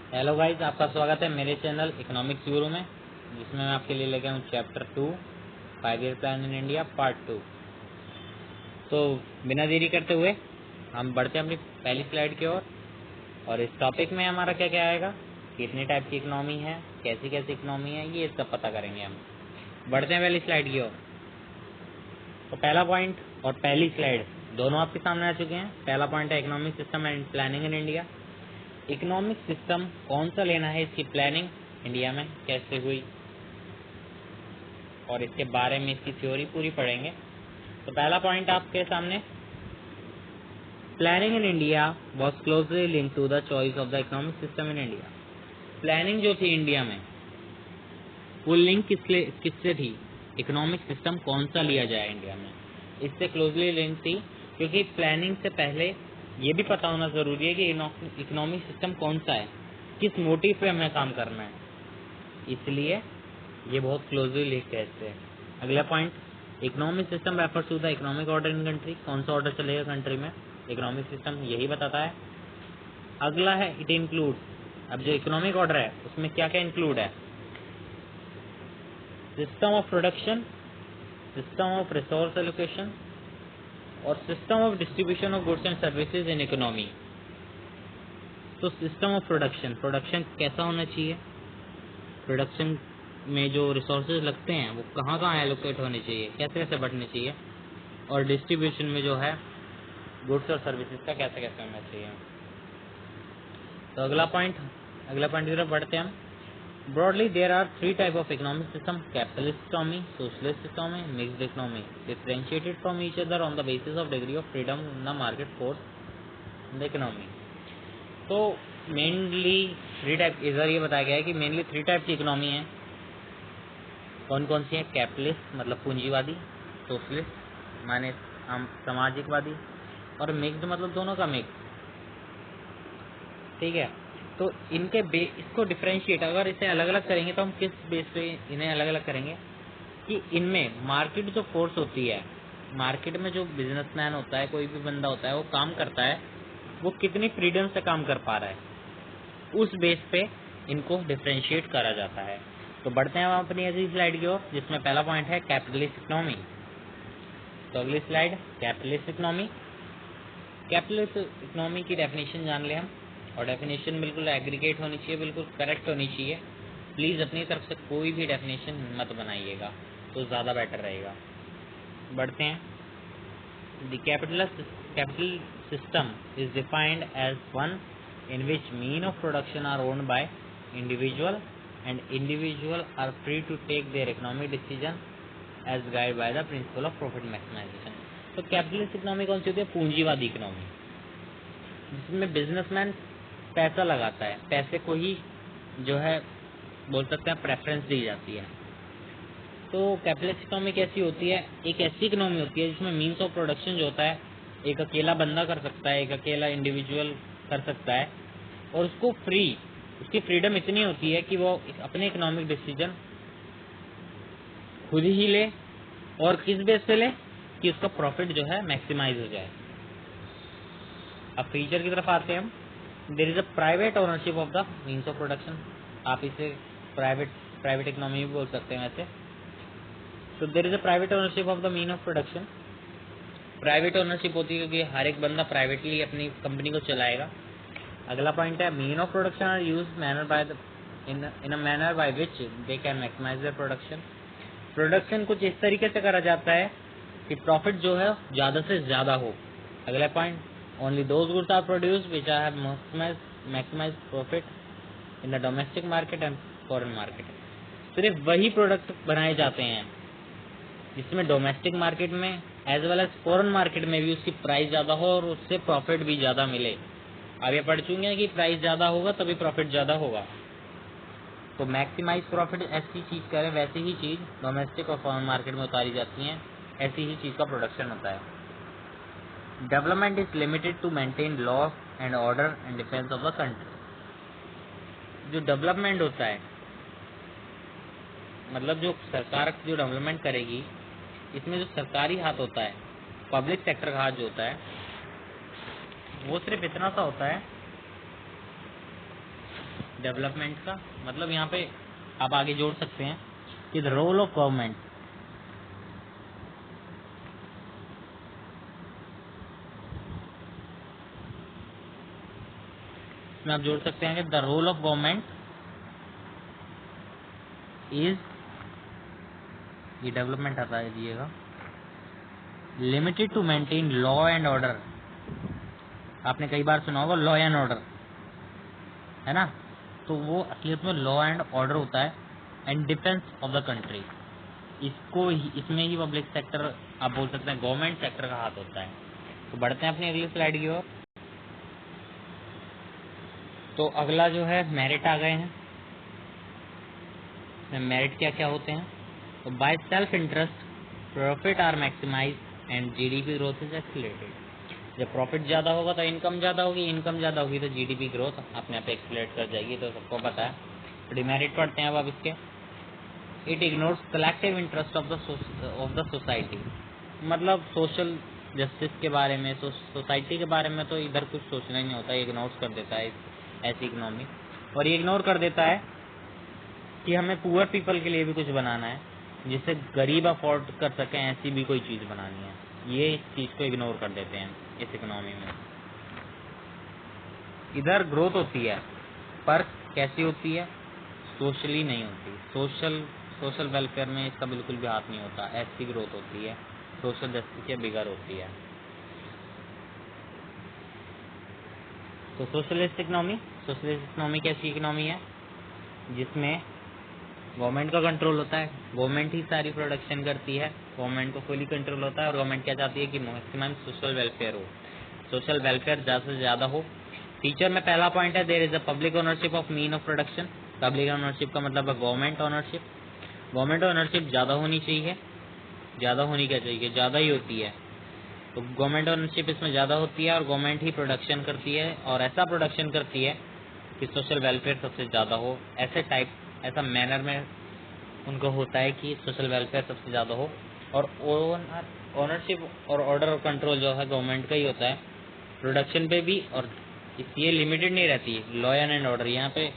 Hello guys, आपका स्वागत है मेरे चैनल इकोनॉमिक्स गुरु में, जिसमें मैं आपके लिए लेके आऊँ chapter 2 5 year plan in India part 2। तो बिना देरी करते हुए हम बढ़ते हैं अपनी पहली स्लाइड की ओर। और इस टॉपिक में हमारा क्या क्या आएगा, कितने टाइप की इकोनॉमी है, कैसी कैसी इकोनॉमी है, ये सब पता करेंगे हम। बढ़ते हैं पहली स्लाइड की ओर। तो पहला पॉइंट और पहली स्लाइड दोनों आपके सामने आ चुके हैं। पहला पॉइंट है economic system and planning in India. Economic system कौन सा लेना है, इसकी प्लानिंग इंडिया में कैसे हुई और इसके बारे में इसकी थ्योरी पूरी पढ़ेंगे। तो पहला पॉइंट आपके सामने, planning in India was closely link to the choice of the economic system in India. Planning जो थी इंडिया में, वो लिंक किससे थी, इकोनॉमिक सिस्टम कौन सा लिया जाए इंडिया में, इससे क्लोजली लिंक थी। क्योंकि प्लानिंग से पहले ये भी पता होना जरूरी है कि इकोनॉमिक सिस्टम कौन सा है, किस मोटिव पे हमें काम करना है, इसलिए ये बहुत क्लोजली लिंक है इससे। अगला point, economic system refers to the economic order in country. कौन सा ऑर्डर चलेगा कंट्री में, इकोनॉमिक सिस्टम यही बताता है। अगला है इट इंक्लूड्स, अब जो इकोनॉमिक ऑर्डर है उसमें क्या क्या इंक्लूड है, system of production, system of resource allocation और system of distribution of goods and services in economy. तो सिस्टम ऑफ प्रोडक्शन, प्रोडक्शन कैसा होना चाहिए, प्रोडक्शन में जो रिसोर्सेज लगते हैं वो कहाँ कहाँ एलोकेट होने चाहिए, कैसे कैसे बढ़ने चाहिए, और डिस्ट्रीब्यूशन में जो है गुड्स और सर्विसेज का कैसे कैसे होना चाहिए। तो अगला पॉइंट की तरफ बढ़ते हैं हम। Broadly there are 3 type of economic system, capitalist economy, socialist economy, mixed economy, differentiated from each other on the basis of degree of freedom in the market force in the economy. तो mainly 3 type, इधर ये बताया गया है कि mainly 3 type की economy है। कौन कौन सी है, कैपिटलिस्ट मतलब पूंजीवादी, सोशलिस्ट माने सामाजिकवादी, और मिक्स्ड मतलब दोनों का मिक्स। ठीक है, तो इनके इसको डिफरेंशिएट, अगर इसे अलग अलग करेंगे तो हम किस बेस पे इन्हें अलग अलग करेंगे कि इनमें मार्केट जो फोर्स होती है, मार्केट में जो बिजनेसमैन होता है, कोई भी बंदा होता है, वो काम करता है, वो कितनी फ्रीडम से काम कर पा रहा है, उस बेस पे इनको डिफरेंशिएट करा जाता है। तो बढ़ते हैं हम अपनी अगली स्लाइड की ओर, जिसमें पहला पॉइंट है कैपिटलिस्ट इकोनॉमी। तो अगली slide, capitalist economy. Capitalist economy की डेफिनेशन जान ले हम, और डेफिनेशन बिल्कुल एग्रीगेट होनी चाहिए, बिल्कुल करेक्ट होनी चाहिए। प्लीज़ अपनी तरफ से कोई भी डेफिनेशन मत बनाइएगा, तो ज़्यादा बेटर रहेगा। बढ़ते हैं। The capital system is defined as one in which mean of production are owned by individual and individual are free to take their economic decision as guided by the principle of profit maximization। तो capitalist economy कौन सी होती है, पूंजीवादी economy, जिसमें businessman पैसा लगाता है, पैसे को ही जो है बोल सकते हैं प्रेफरेंस दी जाती है। तो कैपिटलिस्ट इकोनॉमी कैसी होती है, एक ऐसी इकोनॉमी होती है जिसमें मीन्स ऑफ प्रोडक्शन जो होता है एक अकेला बंदा कर सकता है, एक अकेला इंडिविजुअल कर सकता है, और उसकी फ्रीडम इतनी होती है कि वो अपने इकोनॉमिक डिसीजन खुद ही ले, और किस बेस पे ले कि उसका प्रॉफिट जो है मैक्सिमाइज हो जाए। अब फीचर की तरफ आते हैं हम। There is a private ownership of the means of production, आप इसे प्राइवेट इकोनॉमी भी बोल सकते हैं वैसे। तो there is a private ownership of the mean of production. Private ownership होती है क्योंकि हर एक बंदा प्राइवेटली अपनी कंपनी को चलाएगा। अगला पॉइंट है mean of production are use in a manner by which they can maximize their production. Production कुछ इस तरीके से करा जाता है कि प्रॉफिट जो है ज़्यादा से ज़्यादा हो। अगला point, only those goods are produce which are maximize profit in the domestic market and foreign market. सिर्फ वही प्रोडक्ट बनाए जाते हैं जिसमें डोमेस्टिक मार्केट में as well as foreign market में भी उसकी प्राइस ज़्यादा हो और उससे प्रॉफिट भी ज़्यादा मिले। अब ये पढ़ चुके हैं कि प्राइस ज़्यादा होगा तभी प्रॉफिट ज़्यादा होगा। तो मैक्सिमाइज प्रॉफिट ऐसी चीज़ करें, वैसी ही चीज़ डोमेस्टिक और फॉरेन मार्केट में उतारी जाती हैं, ऐसी ही चीज़ का प्रोडक्शन होता है। Development is limited to maintain law and order and defence of the country. जो डेवलपमेंट होता है, मतलब जो सरकार जो डेवलपमेंट करेगी, इसमें जो सरकारी हाथ होता है, पब्लिक सेक्टर का हाथ जो होता है, वो सिर्फ इतना सा होता है डेवलपमेंट का मतलब यहाँ पे आप आगे जोड़ सकते हैं कि द रोल ऑफ गवर्नमेंट, इसमें आप जोड़ सकते हैं कि the role of government is, ये डेवलपमेंट आता है दिएगा, limited to maintain law and order. आपने कई बार सुना होगा लॉ एंड ऑर्डर, है ना, तो वो असलियत में लॉ एंड ऑर्डर होता है and defence of the country. इसमें ही पब्लिक सेक्टर, आप बोल सकते हैं गवर्नमेंट सेक्टर का हाथ होता है। तो बढ़ते हैं अपनी अगली स्लाइड की ओर। तो अगला जो है मेरिट आ गए हैं। मेरिट क्या क्या होते हैं? तो by self interest profit are maximize and GDP growth is accelerated. जब प्रॉफिट ज़्यादा होगा तो इनकम ज़्यादा होगी, इनकम ज़्यादा होगी तो जीडीपी ग्रोथ अपने आप एक्सीलरेट कर जाएगी, तो सबको पता है। डिमेरिट पढ़ते हैं अब इसके। It ignores collective interest of the society, मतलब सोशल जस्टिस के बारे में, सोसाइटी के बारे में तो इधर कुछ सोचना ही नहीं होता, इग्नोर कर देता है ऐसी इकोनॉमी। और ये इग्नोर कर देता है कि हमें पुअर पीपल के लिए भी कुछ बनाना है, जिससे गरीब अफोर्ड कर सकें, ऐसी भी कोई चीज़ बनानी है। ये इस चीज़ को इग्नोर कर देते हैं इस इकोनॉमी में। इधर ग्रोथ होती है पर कैसी होती है? सोशली नहीं होती। सोशल वेलफेयर में इसका बिल्कुल भी हाथ नहीं होता, ऐसी ग्रोथ होती है, सोशल जस्टिस या बिगर होती है। तो सोशलिस्ट इकोनॉमी कैसी इकोनॉमी है? जिसमें गवर्नमेंट का कंट्रोल होता है, गवर्नमेंट ही सारी प्रोडक्शन करती है, गवर्नमेंट को फुली कंट्रोल होता है, और गवर्नमेंट क्या चाहती है कि मैक्सिमम सोशल वेलफेयर हो, सोशल वेलफेयर ज़्यादा से ज़्यादा हो। फीचर में पहला पॉइंट है there is a public ownership of mean of production. Public ownership का मतलब है गवर्नमेंट ओनरशिप। गवर्नमेंट ओनरशिप ज़्यादा होनी चाहिए, ज़्यादा होनी क्या चाहिए, ज़्यादा ही होती है। तो गवर्नमेंट ओनरशिप इसमें ज़्यादा होती है और गवर्नमेंट ही प्रोडक्शन करती है, और ऐसा प्रोडक्शन करती है कि सोशल वेलफेयर सबसे ज़्यादा हो। ऐसा मैनर में उनको होता है कि सोशल वेलफेयर सबसे ज़्यादा हो। और ओनरशिप और ऑर्डर और कंट्रोल जो है गवर्नमेंट का ही होता है प्रोडक्शन पे भी, और ये लिमिटेड नहीं रहती है लॉ एंड ऑर्डर। यहाँ पे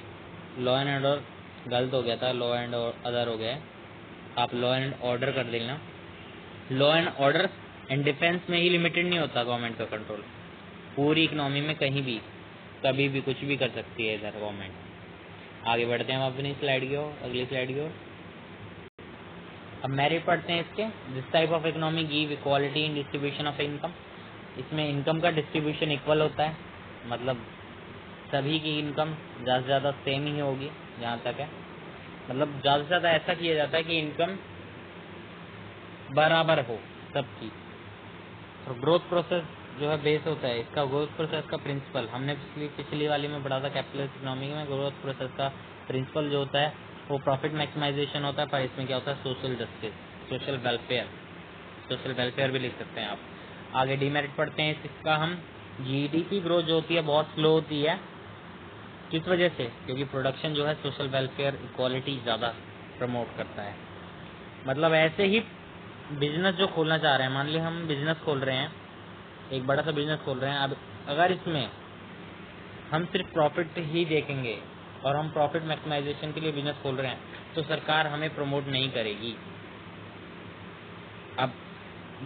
लॉ एंड ऑर्डर गलत हो गया था, लॉ एंड अदर हो गया है, आप लॉ एंड ऑर्डर कर देना। Law and order and defence में ही लिमिटेड नहीं होता गवर्नमेंट का कंट्रोल, पूरी इकोनॉमी में कहीं भी कभी भी कुछ भी कर सकती है इधर गवर्नमेंट। आगे बढ़ते हैं हम अपनी स्लाइड की ओर, अगली स्लाइड की ओर। अब मेरिट पढ़ते हैं इसके। This type of economy give equality in distribution of income. इसमें इनकम का डिस्ट्रीब्यूशन इक्वल होता है, मतलब सभी की इनकम ज़्यादा से ज़्यादा सेम ही होगी जहाँ तक है, मतलब ज़्यादा से ज़्यादा ऐसा किया जाता है कि इनकम बराबर हो सबकी। और ग्रोथ प्रोसेस जो है बेस होता है इसका, ग्रोथ प्रोसेस का प्रिंसिपल हमने पिछली वाली में पढ़ा था कैपिटलिस्ट इकोनॉमी में। ग्रोथ प्रोसेस का प्रिंसिपल जो होता है वो प्रॉफिट मैक्सिमाइजेशन होता है, पर इसमें क्या होता है सोशल जस्टिस, सोशल वेलफेयर भी लिख सकते हैं आप। आगे डीमेरिट पढ़ते हैं इसका हम। जीडीपी ग्रोथ जो होती है बहुत स्लो होती है, किस वजह से? क्योंकि प्रोडक्शन जो है सोशल वेलफेयर इक्वालिटी ज़्यादा प्रमोट करता है। मतलब ऐसे ही बिजनेस जो खोलना चाह रहे हैं, मान लीजिए हम बिजनेस खोल रहे हैं, एक बड़ा सा बिजनेस खोल रहे हैं, अब अगर इसमें हम सिर्फ प्रॉफिट ही देखेंगे और हम प्रॉफिट मैक्सिमाइजेशन के लिए बिजनेस खोल रहे हैं तो सरकार हमें प्रमोट नहीं करेगी। अब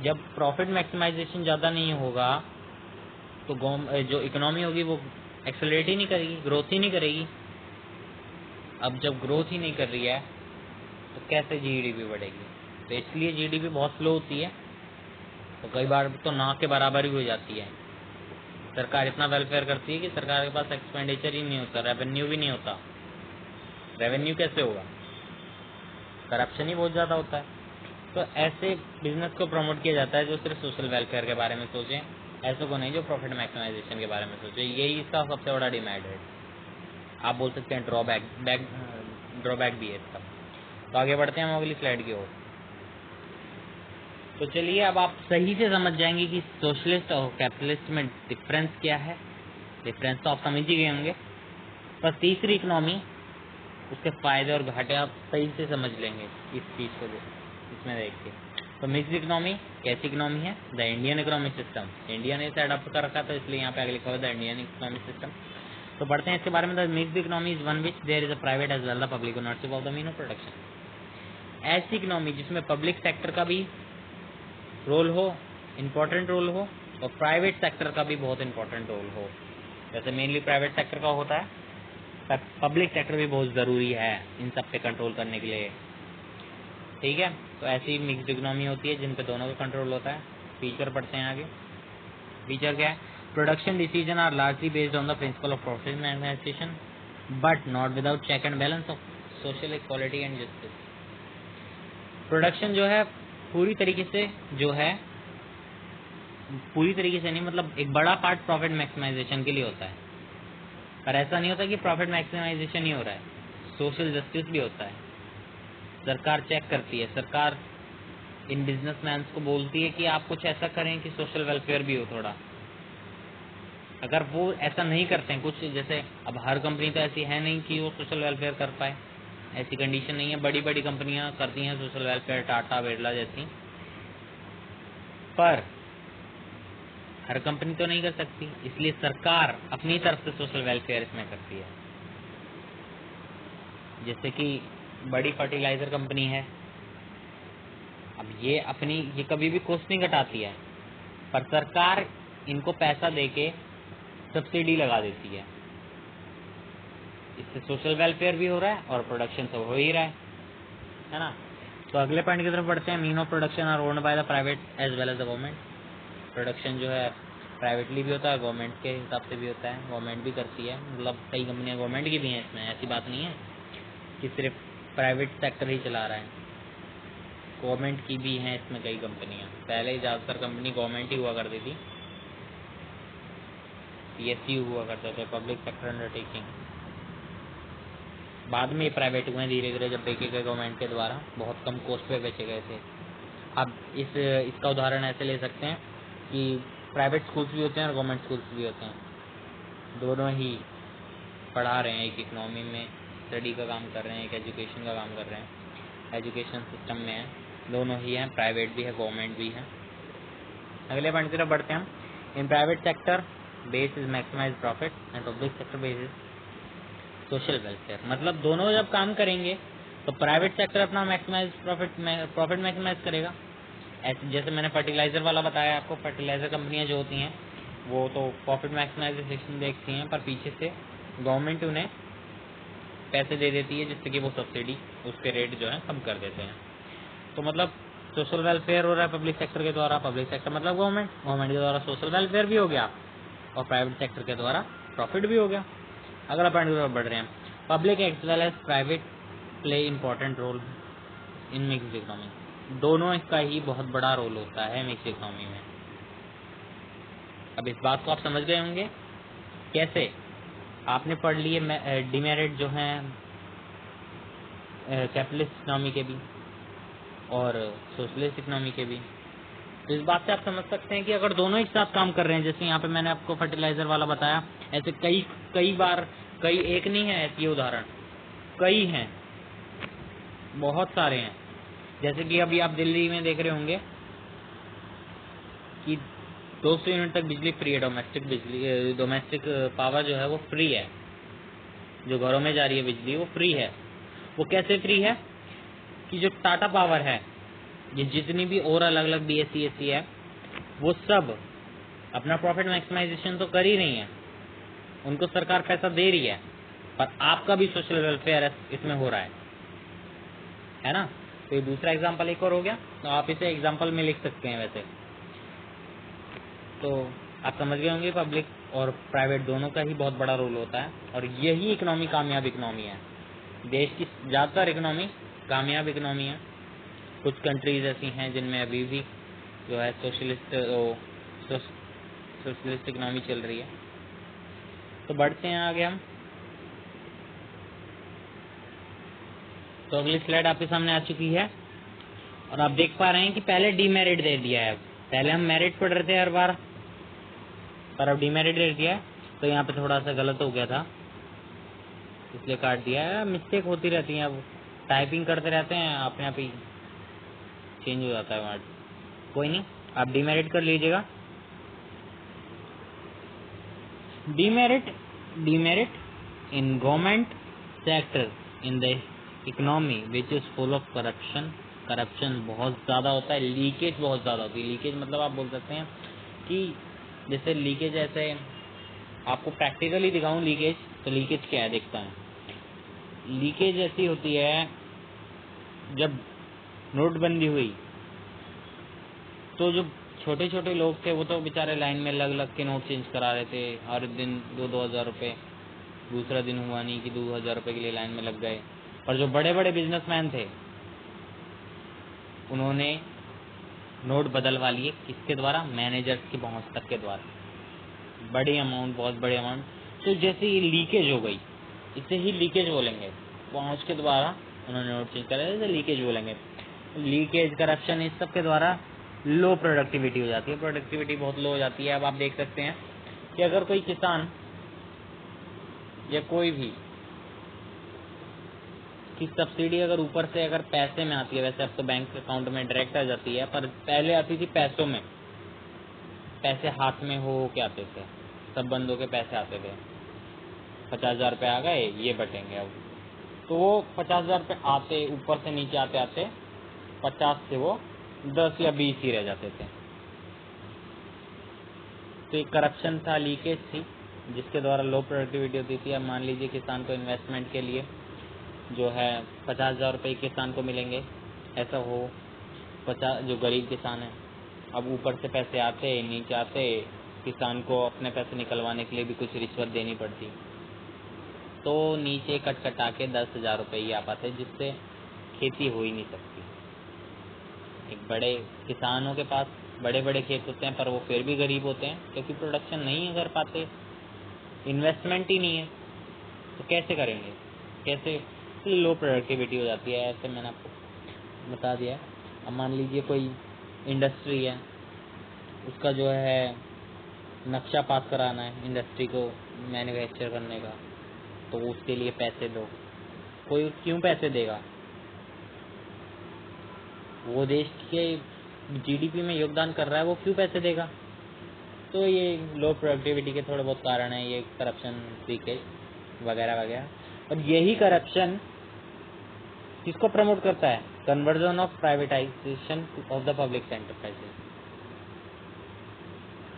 जब प्रॉफिट मैक्सिमाइजेशन ज़्यादा नहीं होगा तो जो इकोनॉमी होगी वो एक्सेलरेट ही नहीं करेगी, ग्रोथ ही नहीं करेगी। अब जब ग्रोथ ही नहीं कर रही है तो कैसे जीडीपी बढ़ेगी? तो इसलिए जीडीपी बहुत स्लो होती है, तो कई बार तो ना के बराबर ही हो जाती है। सरकार इतना वेलफेयर करती है कि सरकार के पास एक्सपेंडिचर ही नहीं होता, रेवेन्यू भी नहीं होता। रेवेन्यू कैसे होगा? करप्शन ही बहुत ज़्यादा होता है। तो ऐसे बिजनेस को प्रमोट किया जाता है जो सिर्फ सोशल वेलफेयर के बारे में सोचें, ऐसे को नहीं जो प्रॉफिट मैक्सिमाइजेशन के बारे में सोचें। यही इसका सबसे बड़ा डिमेरिट है, आप बोल सकते हैं ड्रॉबैक भी है इसका। तो आगे बढ़ते हैं हम अगली स्लाइड की ओर। तो चलिए अब आप सही से समझ जाएंगे कि सोशलिस्ट और कैपिटलिस्ट में डिफरेंस क्या है। डिफरेंस तो आप समझ ही गए होंगे, पर तीसरी इकोनॉमी उसके फायदे और घाटे आप सही से समझ लेंगे इस चीज़ को इसमें देख के। तो मिक्स्ड इकोनॉमी कैसी इकोनॉमी है? The Indian economic system. India ने इसे अडॉप्ट कर रखा था, इसलिए यहाँ पे आगे लिखा हुआ द इंडियन इकोनॉमिक सिस्टम। तो पढ़ते हैं इसके बारे में। The mixed economy is one which there is a private as well the public ownership of the mean of production. ऐसी इकोनॉमी जिसमें पब्लिक सेक्टर का भी रोल हो, इम्पोर्टेंट रोल हो, और प्राइवेट सेक्टर का भी बहुत इंपॉर्टेंट रोल हो। जैसे मेनली प्राइवेट सेक्टर का होता है, पर पब्लिक सेक्टर भी बहुत ज़रूरी है इन सब पे कंट्रोल करने के लिए। ठीक है, तो ऐसी मिक्स्ड इकोनॉमी होती है जिन पे दोनों का कंट्रोल होता है। फीचर पढ़ते हैं आगे। फीचर क्या है? Production decision are largely based on the principle of profit maximization but not without check and balance of social equality and justice. Production जो है पूरी तरीके से नहीं, मतलब एक बड़ा पार्ट प्रॉफिट मैक्सिमाइजेशन के लिए होता है, पर ऐसा नहीं होता कि प्रॉफिट मैक्सिमाइजेशन ही हो रहा है, सोशल जस्टिस भी होता है। सरकार चेक करती है, सरकार इन बिजनेसमैन को बोलती है कि आप कुछ ऐसा करें कि सोशल वेलफेयर भी हो थोड़ा। अगर वो ऐसा नहीं करते हैं कुछ, जैसे अब हर कंपनी तो ऐसी है नहीं कि वो सोशल वेलफेयर कर पाए, ऐसी कंडीशन नहीं है। बड़ी बड़ी कंपनियां करती हैं सोशल वेलफेयर, टाटा बिरला जैसी, पर हर कंपनी तो नहीं कर सकती, इसलिए सरकार अपनी तरफ से सोशल वेलफेयर इसमें करती है। जैसे कि बड़ी फर्टिलाइजर कंपनी है, अब ये कभी भी कॉस्ट नहीं घटाती है, पर सरकार इनको पैसा देके सब्सिडी लगा देती है। इससे सोशल वेलफेयर भी हो रहा है और प्रोडक्शन तो हो ही रहा है ना। तो अगले पॉइंट की तरफ बढ़ते हैं। Mean of production are owned by the private as well as the government. Production जो है प्राइवेटली भी होता है, गवर्नमेंट के हिसाब से भी होता है, गवर्नमेंट भी करती है, मतलब कई कंपनियां गवर्नमेंट की भी हैं इसमें, ऐसी बात नहीं है कि सिर्फ प्राइवेट सेक्टर ही चला रहा है, गवर्नमेंट की भी हैं इसमें कई कंपनियां। पहले ज़्यादातर कंपनी गवर्नमेंट ही हुआ करती थी, PSU हुआ करते थे, पब्लिक सेक्टर अंडरटेकिंग। बाद में प्राइवेट हुए धीरे धीरे, जब बेचे गए गवर्नमेंट के द्वारा, बहुत कम कॉस्ट पे बेचे गए थे। अब इसका उदाहरण ऐसे ले सकते हैं कि प्राइवेट स्कूल्स भी होते हैं और गवर्नमेंट स्कूल्स भी होते हैं, दोनों ही पढ़ा रहे हैं, एक इकोनॉमी में स्टडी का काम कर रहे हैं, एक एजुकेशन का काम कर रहे हैं, एजुकेशन सिस्टम में है, दोनों ही हैं, प्राइवेट भी है गवर्नमेंट भी है। अगले पॉइंट की तरफ बढ़ते हैं हम। In private sector base is maximize profit and public sector base is social welfare. मतलब दोनों जब काम करेंगे तो प्राइवेट सेक्टर अपना प्रॉफिट मैक्सिमाइज करेगा। ऐसे जैसे मैंने फर्टिलाइजर वाला बताया आपको, फर्टिलाइजर कंपनियां जो होती हैं वो तो प्रॉफिट मैक्सिमाइजेशन देखती हैं, पर पीछे से गवर्नमेंट उन्हें पैसे दे देती है जिससे कि वो सब्सिडी, उसके रेट जो है कम कर देते हैं। तो मतलब सोशल वेलफेयर हो रहा है पब्लिक सेक्टर के द्वारा, पब्लिक सेक्टर मतलब गवर्नमेंट के द्वारा सोशल वेलफेयर भी हो गया और प्राइवेट सेक्टर के द्वारा प्रॉफिट भी हो गया। अगला पॉइंट की तरफ बढ़ रहे हैं। Public as well as private play important role in mixed economy. दोनों इसका ही बहुत बड़ा रोल होता है मिक्स्ड इकोनॉमी में। अब इस बात को आप समझ गए होंगे कैसे। आपने पढ़ लिए डिमेरिट जो है कैपिटलिस्ट इकोनॉमी के भी और सोशलिस्ट इकोनॉमी के भी। तो इस बात से आप समझ सकते हैं कि अगर दोनों एक साथ काम कर रहे हैं, जैसे यहाँ पे मैंने आपको फर्टिलाइजर वाला बताया, ऐसे कई बार, कई एक नहीं है ऐसी उदाहरण, कई हैं, बहुत सारे हैं। जैसे कि अभी आप दिल्ली में देख रहे होंगे कि 200 यूनिट तक बिजली फ्री है, डोमेस्टिक पावर जो है वो फ्री है, जो घरों में जा रही है बिजली वो फ्री है। वो कैसे फ्री है कि जो टाटा पावर है, ये जितनी भी और अलग अलग BSE है, वो सब अपना प्रॉफिट मैक्सिमाइजेशन तो कर ही रही है, उनको सरकार पैसा दे रही है, पर आपका भी सोशल वेलफेयर इसमें हो रहा है ना। तो ये दूसरा एग्जांपल एक और हो गया, तो आप इसे एग्जांपल में लिख सकते हैं वैसे। तो आप समझ गए होंगे पब्लिक और प्राइवेट दोनों का ही बहुत बड़ा रोल होता है, और यही इकोनॉमी कामयाब इकोनॉमी है। देश की ज़्यादातर इकोनॉमी कामयाब इकोनॉमी है। कुछ कंट्रीज ऐसी हैं जिनमें अभी भी जो है सोशलिस्ट इकोनॉमी चल रही है। तो बढ़ते हैं आगे हम। तो अगली स्लाइड आपके सामने आ चुकी है और आप देख पा रहे हैं कि पहले डीमेरिट दे दिया है। पहले हम मेरिट पढ़ रहे थे हर बार, पर अब डीमेरिट दे दिया है। तो यहाँ पे थोड़ा सा गलत हो गया था, इसलिए काट दिया है। मिस्टेक होती रहती है, अब टाइपिंग करते रहते हैं, अपने आप ही चेंज हो जाता है वर्ड। कोई नहीं, आप डीमेरिट कर लीजिएगा। Demerit demerit in government sector in the economy which is full of corruption. Corruption बहुत ज़्यादा होता है, लीकेज बहुत ज़्यादा होती है। लीकेज मतलब आप बोल सकते हैं कि जैसे लीकेज, ऐसे आपको प्रैक्टिकली दिखाऊं लीकेज, तो लीकेज क्या है देखता है। लीकेज ऐसी होती है, जब नोटबंदी हुई तो जो छोटे छोटे लोग थे वो तो बेचारे लाइन में लग लग के नोट चेंज करा रहे थे, हर दिन 2-2 हज़ार रुपये। दूसरा दिन हुआ नहीं कि 2 हज़ार रुपये के लिए लाइन में लग गए। और जो बड़े बड़े बिजनेसमैन थे उन्होंने नोट बदलवा लिए, किसके द्वारा? मैनेजर्स की पहुंच तक के द्वारा, बड़ी अमाउंट, बहुत बड़ी अमाउंट। तो जैसे ये लीकेज हो गई, इसे ही लीकेज बोलेंगे। पहुंच के द्वारा उन्होंने नोट चेंज करा, इसे लीकेज बोलेंगे। लीकेज, करप्शन, इस सब के द्वारा लो प्रोडक्टिविटी हो जाती है, प्रोडक्टिविटी बहुत लो हो जाती है। अब आप देख सकते हैं कि अगर कोई किसान या कोई भी की सब्सिडी अगर ऊपर से अगर पैसे में आती है, वैसे अब तो बैंक अकाउंट में डायरेक्ट आ जाती है, पर पहले आती थी पैसों में, पैसे हाथ में हो के आते थे, सब बंदों के पैसे आते थे। 50,000 रुपये आ गए, ये बटेंगे अब। तो वो 50,000 रुपये आते, ऊपर से नीचे आते आते 50 से वो 10 या 20 ही रह जाते थे। तो एक करप्शन था, लीकेज थी, जिसके द्वारा लो प्रोडक्टिविटी होती थी। अब मान लीजिए किसान को इन्वेस्टमेंट के लिए जो है 50,000 रुपये किसान को मिलेंगे, ऐसा हो 50, जो गरीब किसान है, अब ऊपर से पैसे आते, नीचे आते, किसान को अपने पैसे निकलवाने के लिए भी कुछ रिश्वत देनी पड़ती, तो नीचे कट कटा के 10,000 रुपये ही आ पाते, जिससे खेती हो ही नहीं सकती। एक बड़े किसानों के पास बड़े बड़े खेत होते हैं, पर वो फिर भी गरीब होते हैं, क्योंकि प्रोडक्शन नहीं कर पाते, इन्वेस्टमेंट ही नहीं है, तो कैसे करेंगे, कैसे? लो प्रोडक्टिविटी हो जाती है। ऐसे मैंने आपको बता दिया। अब मान लीजिए कोई इंडस्ट्री है, उसका जो है नक्शा पास कराना है इंडस्ट्री को मैन्युफैक्चर करने का, तो उसके लिए पैसे दो। कोई क्यों पैसे देगा? वो देश के जीडीपी में योगदान कर रहा है, वो क्यों पैसे देगा? तो ये लो प्रोडक्टिविटी के थोड़े बहुत कारण है, ये करप्शन, लीकेज वगैरह वगैरह। और यही करप्शन किसको प्रमोट करता है? Conversion of privatisation of the public enterprises.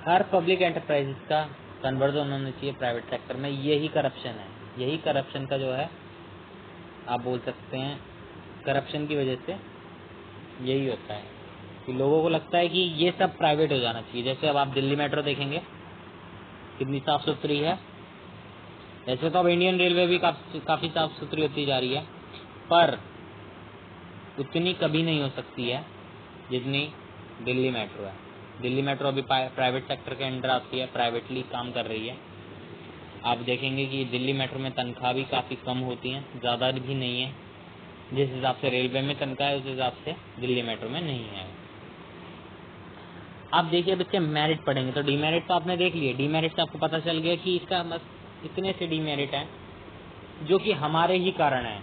Her public enterprises का कन्वर्जन होना चाहिए प्राइवेट सेक्टर में, यही करप्शन है। यही करप्शन का जो है, आप बोल सकते हैं करप्शन की वजह से यही होता है कि लोगों को लगता है कि ये सब प्राइवेट हो जाना चाहिए। जैसे अब आप दिल्ली मेट्रो देखेंगे कितनी साफ सुथरी है। वैसे तो अब इंडियन रेलवे भी काफी साफ सुथरी होती जा रही है, पर उतनी कभी नहीं हो सकती है जितनी दिल्ली मेट्रो है। दिल्ली मेट्रो अभी प्राइवेट सेक्टर के अंडर आती है, प्राइवेटली काम कर रही है। आप देखेंगे कि दिल्ली मेट्रो में तनख्वाह भी काफ़ी कम होती हैं, ज़्यादा भी नहीं है। जिस हिसाब से रेलवे में तनख्वाह है उस हिसाब से दिल्ली मेट्रो में नहीं है। आप देखिए अब इसके मेरिट पढ़ेंगे तो डीमेरिट तो आपने देख लिए, डीमेरिट से आपको पता चल गया कि इसका बस इतने से डीमेरिट है जो कि हमारे ही कारण है।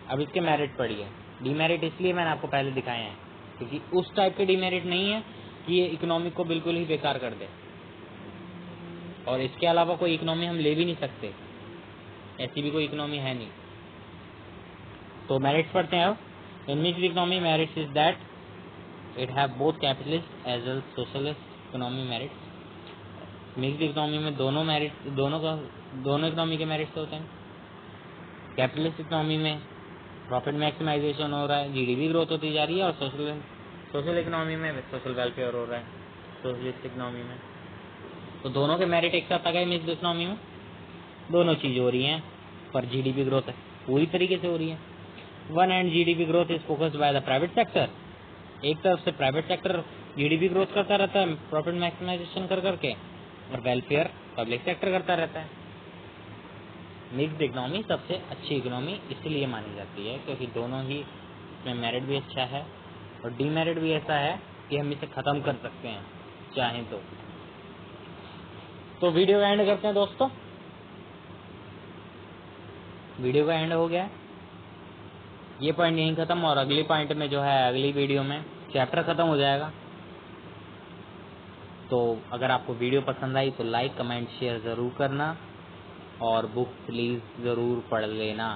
अब इसके मेरिट पढ़िए। डीमेरिट इसलिए मैंने आपको पहले दिखाए हैं क्योंकि उस टाइप के डीमेरिट नहीं है कि ये इकोनॉमी को बिल्कुल ही बेकार कर दे, और इसके अलावा कोई इकोनॉमी हम ले भी नहीं सकते, ऐसी भी कोई इकोनॉमी है नहीं। तो मेरिट्स पढ़ते हैं। अब in mixed economy merits is that it have both capitalist as well socialist economy merits. Mixed economy में दोनों इकोनॉमी के मेरिट्स होते हैं। कैपिटलिस्ट इकोनॉमी में प्रॉफिट मैक्सिमाइजेशन हो रहा है, जीडीपी ग्रोथ होती जा रही है, और सोशल इकोनॉमी में सोशल वेलफेयर हो रहा है, सोशलिस्ट इकोनॉमी में। तो दोनों के मेरिट एक साथ आ गए। मिक्स्ड इकोनॉमी में दोनों चीज हो रही हैं, पर जीडीपी ग्रोथ पूरी तरीके से हो रही है। One and GDP growth is focused bye the private sector. एक तरफ से प्राइवेट सेक्टर जीडीपी ग्रोथ करता रहता है प्रॉफिट मैक्सिमाइजेशन कर करके, और वेलफेयर पब्लिक सेक्टर करता रहता है। मिक्स्ड इकोनॉमी सबसे अच्छी इकोनॉमी इसलिए मानी जाती है क्योंकि दोनों ही इसमें मेरिट भी अच्छा है और डीमेरिट भी ऐसा है कि हम इसे खत्म कर सकते हैं चाहें तो वीडियो का एंड करते हैं दोस्तों। वीडियो का एंड हो गया, ये पॉइंट यहीं खत्म, और अगली पॉइंट में जो है अगली वीडियो में चैप्टर खत्म हो जाएगा। तो अगर आपको वीडियो पसंद आई तो लाइक कमेंट शेयर ज़रूर करना। और बुक प्लीज जरूर पढ़ लेना।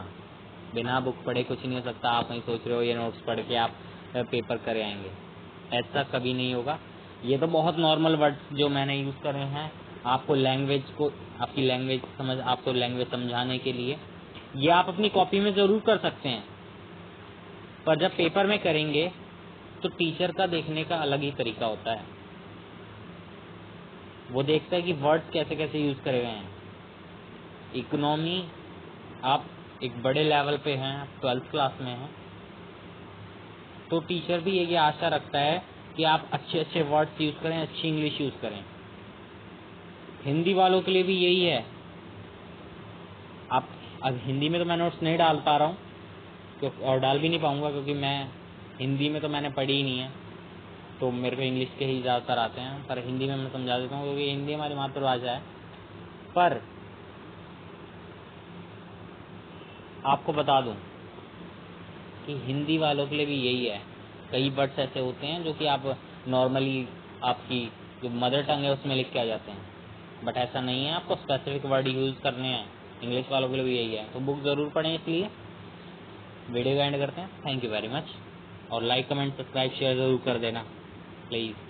बिना बुक पढ़े कुछ नहीं हो सकता। आप नहीं सोच रहे हो ये नोट्स पढ़ के आप पेपर करे आएंगे, ऐसा कभी नहीं होगा। ये तो बहुत नॉर्मल वर्ड्स जो मैंने यूज करे हैं आपको लैंग्वेज को, आपकी लैंग्वेज समझ, आपको लैंग्वेज समझाने के लिए। ये आप अपनी कॉपी में जरूर कर सकते हैं, पर जब पेपर में करेंगे तो टीचर का देखने का अलग ही तरीका होता है। वो देखता है कि वर्ड्स कैसे कैसे यूज करे गए हैं। इकोनॉमी आप एक बड़े लेवल पे हैं, 12th क्लास में हैं, तो टीचर भी ये आशा रखता है कि आप अच्छे अच्छे वर्ड्स यूज करें, अच्छी इंग्लिश यूज करें। हिंदी वालों के लिए भी यही है। आप अब हिंदी में तो मैं नोट्स नहीं डाल पा रहा हूँ और डाल भी नहीं पाऊंगा, क्योंकि मैं हिंदी में तो मैंने पढ़ी ही नहीं है, तो मेरे को इंग्लिश के ही ज़्यादातर आते हैं। पर हिंदी में मैं समझा देता हूँ, क्योंकि हिंदी हमारी मातृभाषा है। पर आपको बता दूं कि हिंदी वालों के लिए भी यही है। कई वर्ड्स ऐसे होते हैं जो कि आप नॉर्मली आपकी जो मदर टंग है उसमें लिख के आ जाते हैं, बट ऐसा नहीं है, आपको स्पेसिफिक वर्ड यूज करने हैं। इंग्लिश वालों के लिए भी यही है, तो बुक जरूर पढ़ें। इसलिए वीडियो को एंड करते हैं। थैंक यू वेरी मच, और लाइक कमेंट सब्सक्राइब शेयर जरूर कर देना प्लीज़।